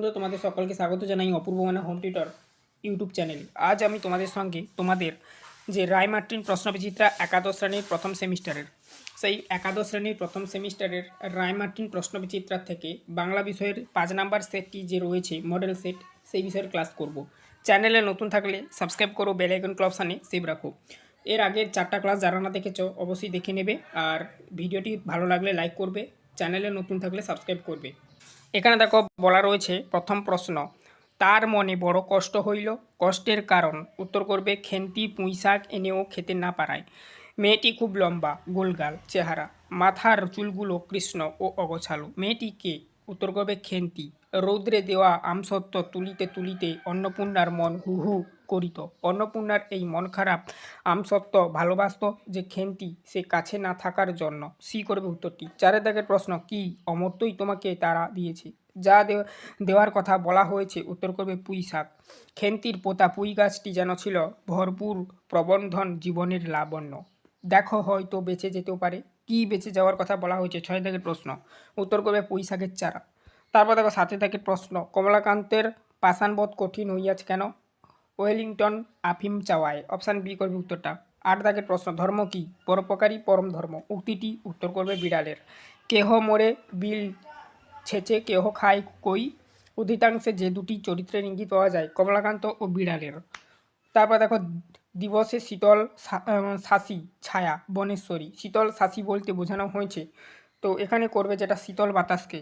বন্ধু, তোমাদের সকলকে স্বাগত জানাই অপূর্ব মানে হোম টিউটর ইউটিউব চ্যানেলে। আজ আমি তোমাদের সঙ্গে তোমাদের যে রায় মার্টিন প্রশ্নবিচিত্রা একাদশ শ্রেণীর প্রথম সেমিস্টারের সেই একাদশ শ্রেণীর প্রথম সেমিস্টারের রায় মার্টিন প্রশ্নবিচিত্রা থেকে বাংলা বিষয়ের 5 নাম্বার সেটটি যে রয়েছে মডেল সেট, সেই বিষয়ের ক্লাস করব। চ্যানেলে নতুন থাকলে সাবস্ক্রাইব করো, বেল আইকন অপশানে সেভ রাখো। এর আগের 4টা ক্লাস যারা না দেখেছো অবশ্যই দেখে নেবে, আর ভিডিওটি ভালো লাগলে লাইক করবে, চ্যানেলে নতুন থাকলে সাবস্ক্রাইব করবে। এখানে দেখো বলা রয়েছে প্রথম প্রশ্ন, তার মনে বড় কষ্ট হইল, কষ্টের কারণ উত্তর করবে খেন্তি পুঁইশাক এনেও খেতে না পারায়। মেয়েটি খুব লম্বা, গোলগাল চেহারা, মাথার চুলগুলো কৃষ্ণ ও অগোছালো। মেয়েটি কে? উত্তর করবে খেন্তি। রৌদ্রে দেওয়া আমসত্ত্ব তুলিতে তুলিতে অন্নপূর্ণার মন হু হু করিত। অন্নপূর্ণার এই মন খারাপ আমসত্ত্ব ভালোবাসত যে খেন্তি সে কাছে না থাকার জন্য। সি করবে উত্তরটি। 4 দাগের প্রশ্ন, কি অমর্ত্যই তোমাকে তারা দিয়েছে? যা দেওয়ার কথা বলা হয়েছে উত্তর করবে পুঁই শাক। খেন্তির পোতা পুঁই গাছটি যেন ছিল ভরপুর প্রবন্ধন জীবনের লাবণ্য। দেখো হয়তো বেঁচে যেতেও পারে। কি বেঁচে যাওয়ার কথা বলা হয়েছে? 6 দাগের প্রশ্ন, উত্তর করবে পুঁই শাকের চারা। তারপর দেখো 7 দাগের প্রশ্ন, কমলাকান্তের পাষাণবোধ কঠিন হইয়াছে কেন? ওয়েলিংটন আফিম চাওয়ায়। অপশান বি করবে উত্তরটা। 8 দাগের প্রশ্ন, ধর্ম কি? পরোপকারী পরম ধর্ম। উক্তিটি উত্তর করবে বিড়ালের। কেহ মরে বিল ছেঁচে কেহ খায় কই। অধিকাংশে যে দুটি চরিত্রের ইঙ্গিত পাওয়া যায় কমলাকান্ত ও বিড়ালের। তারপর দেখো দিবসে শীতল শাসি ছায়া বনেশ্বরী। শীতল শাসি বলতে বোঝানো হয়েছে, তো এখানে করবে যেটা শীতল বাতাসকে।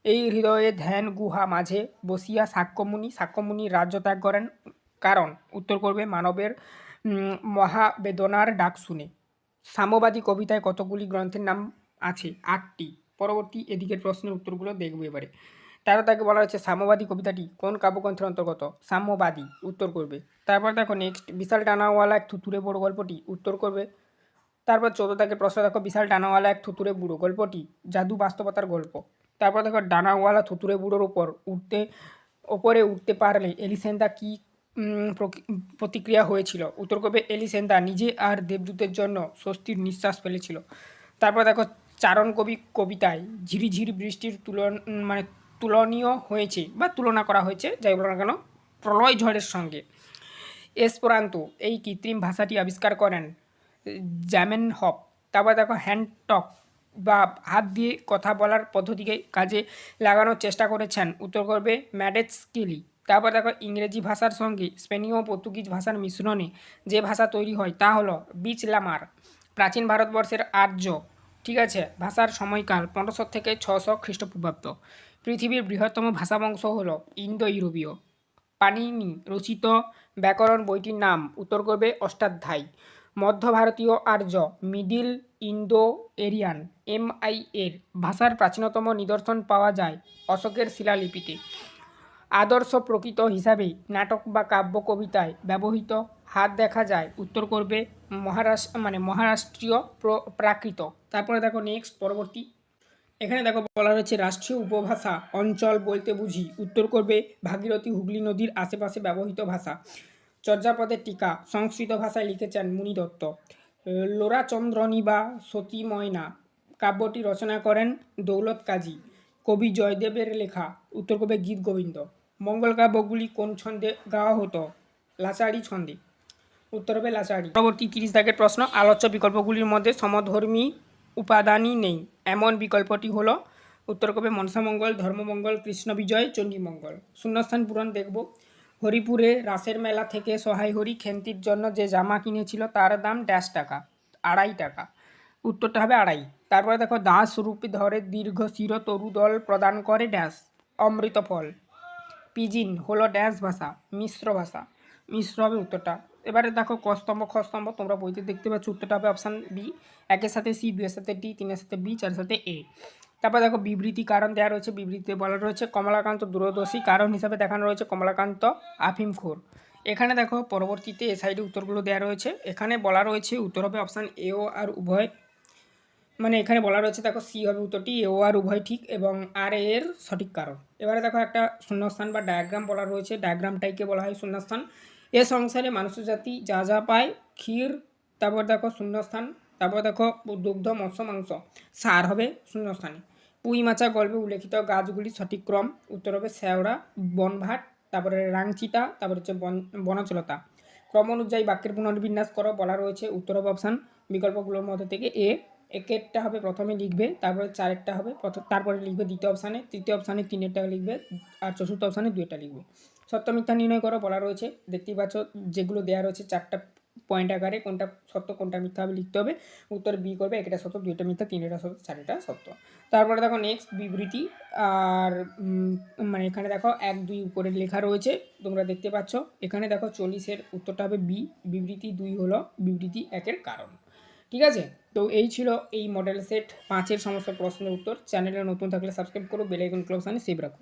এই হৃদয়ে ধ্যান গুহা মাঝে বসিয়া সাক্ষ্যমুনি রাজ্য ত্যাগ করেন, কারণ উত্তর করবে মানবের মহাবেদনার ডাক শুনে। সাম্যবাদী কবিতায় কতগুলি গ্রন্থের নাম আছে? 8টি। পরবর্তী এদিকের প্রশ্নের উত্তরগুলো দেখব এবারে। তারপর তাকে বলা হচ্ছে সাম্যবাদী কবিতাটি কোন কাব্যগ্রন্থের অন্তর্গত? সাম্যবাদী উত্তর করবে। তারপর দেখো নেক্সট, বিশাল ডানাওয়ালা এক থুতুরে বড় গল্পটি উত্তর করবে। তারপর 14 দাগের প্রশ্ন দেখো, বিশাল ডানাওয়ালা এক থুতুরে বুড়ো গল্পটি জাদু বাস্তবতার গল্প। তারপর দেখো ডানাওয়ালা থুতুরে বুড়োর ওপরে উঠতে পারলে এলিসেন্দা কি প্রতিক্রিয়া হয়েছিল? উত্তর করবে এলিসেন্দা নিজে আর দেবদূতের জন্য স্বস্তির নিঃশ্বাস ফেলেছিল। তারপর দেখো চারণ কবি কবিতায় ঝিরিঝিরি বৃষ্টির তুলনীয় হয়েছে বা তুলনা করা হয়েছে, যাই বলো না কেন, প্রলয় ঝড়ের সঙ্গে। এসপেরান্তো এই কৃত্রিম ভাষাটি আবিষ্কার করেন জ্যামেনহফ। তারপর দেখো হ্যান্ডটক বা হাত দিয়ে কথা বলার পদ্ধতিকে কাজে লাগানোর চেষ্টা করেছেন, উত্তর করবে ম্যাডেটস্কিলি। তারপর দেখো ইংরেজি ভাষার সঙ্গে স্পেনীয় ও পর্তুগিজ ভাষার মিশ্রণে যে ভাষা তৈরি হয় তা হলো বিচলামার। প্রাচীন ভারতবর্ষের আর্য, ঠিক আছে, ভাষার সময়কাল 1500 থেকে 600 খ্রিস্টপূর্বাব্দ। পৃথিবীর বৃহত্তম ভাষাবংশ হলো ইন্দো ইউরোপীয়। পাণিনি রচিত ব্যাকরণ বইটির নাম উত্তর করবে অষ্টাধ্যায়ী। মধ্য ভারতীয় আর্য মিডিল ইন্দো এরিয়ান এর ভাষার প্রাচীনতম নিদর্শন পাওয়া যায় অশোকের শিলালিপিতে। আদর্শ প্রকৃত হিসাবে নাটক বা কাব্য কবিতায় ব্যবহৃত হাত দেখা যায়, উত্তর করবে মহারাষ্ট্রীয় প্রাকৃত। তারপরে দেখো নেক্সট পরবর্তী, এখানে দেখো বলা রয়েছে রাষ্ট্রীয় উপভাষা অঞ্চল বলতে বুঝি, উত্তর করবে ভাগীরথী হুগলি নদীর আশেপাশে ব্যবহৃত ভাষা। চর্যাপদের টিকা সংস্কৃত ভাষায় লিখেছেন মুনি দত্ত। লোরাচন্দ্রনী বা সতী ময়না কাব্যটি রচনা করেন দৌলত কাজী। কবি জয়দেবের লেখা, উত্তর করবে গীত গোবিন্দ। মঙ্গল কাব্যগুলি কোন ছন্দে গাওয়া হতো? লাচাড়ি ছন্দে, উত্তর হবে লাচাড়ি। পরবর্তী 30 দাগের প্রশ্ন, আলোচ্য বিকল্পগুলির মধ্যে সমধর্মী উপাদানই নেই এমন বিকল্পটি হলো, উত্তর করবে মনসামঙ্গল, ধর্মমঙ্গল, কৃষ্ণ বিজয়, চণ্ডীমঙ্গল। শূন্যস্থান পূরণ দেখব। হরিপুরে রাসের মেলা থেকে সহায় হরি খেন্তির জন্য যে জামা কিনেছিল তার দাম ড্যাশ টাকা, 2.5 টাকা। উত্তরটা হবে 2.5। তারপরে দেখো দাস রূপ ধরে দীর্ঘ শির তরুদল প্রদান করে ড্যাশ, অমৃত ফল। পিজিন হলো ড্যাশ ভাষা, মিশ্র ভাষা, মিশ্র হবে উত্তরটা। এবারে দেখো কস্তম্ভ খস্তম্ভ তোমরা বইতে দেখতে পাচ্ছ, উত্তরটা হবে অপশান বি। 1-এর সাথে সি, 2-এর সাথে ডি, 3-এর সাথে বি, 4-এর সাথে এ। তারপর দেখো বিবৃতি কারণ দেওয়া রয়েছে, বিবৃতিতে বলা রয়েছে কমলাকান্ত দূরদর্শী, কারণ হিসাবে দেখানো রয়েছে কমলাকান্ত আফিমখোর। এখানে দেখো পরবর্তীতে এ সাইডে উত্তরগুলো দেওয়া রয়েছে। এখানে বলা রয়েছে উত্তর হবে অপশান এ ও আর উভয়, এখানে বলা রয়েছে দেখো সি হবে উত্তরটি, এ ও আর উভয় ঠিক এবং আর এর সঠিক কারণ। এবারে দেখো একটা শূন্যস্থান বা ডায়াগ্রাম বলা রয়েছে, ডায়াগ্রামটাইকে বলা হয় শূন্যস্থান। এ সংসারে মানুষ জাতি যা যা পায় ক্ষীর, তারপর দেখো শূন্যস্থান, তারপর দেখো দুগ্ধ মৎস্য মাংস, সার হবে শূন্যস্থানে। পুঁই মাচা গল্পে উল্লেখিত গাছগুলির সঠিক ক্রম, উত্তর হবে শ্যাওড়া, বনভাট, তারপরে রাংচিতা, তারপরে হচ্ছে বনচলতা। ক্রম অনুযায়ী বাক্যের পুনর্বিন্যাস করো বলা রয়েছে, উত্তর হবে অপশান বিকল্পগুলোর মধ্যে থেকে একেরটা হবে প্রথমে লিখবে, তারপরে চারেরটা হবে তারপরে লিখবে দ্বিতীয় অপশানে, তৃতীয় অপশানে তিনেরটা লিখবে, আর চতুর্থ অপশানে দুইটা লিখবে। সত্য মিথ্যা নির্ণয় করো বলা রয়েছে, দেখতেই পাচ্ছ যেগুলো দেওয়া রয়েছে চারটা পয়েন্ট আকারে, কোনটা সত্য কোনটা মিথ্যা হবে লিখতে হবে। উত্তর বি করবে, একটা সত্য, দুইটা মিথ্যা, তিনটা সত্য, চারটা সত্য। তারপরে দেখো নেক্সট বিবৃতি, আর মানে এখানে দেখো 1 2 উপরে লেখা রয়েছে তোমরা দেখতে পাচ্ছ। এখানে দেখো 40-এর উত্তরটা হবে বি, বিবৃতি 2 হলো বিবৃতি 1-এর কারণ। ঠিক আছে, তো এই ছিল এই মডেল সেট 5-এর সমস্ত প্রশ্নের উত্তর। চ্যানেলে নতুন থাকলে সাবস্ক্রাইব করো, বেল আইকন ক্লোজ সেভ রাখো।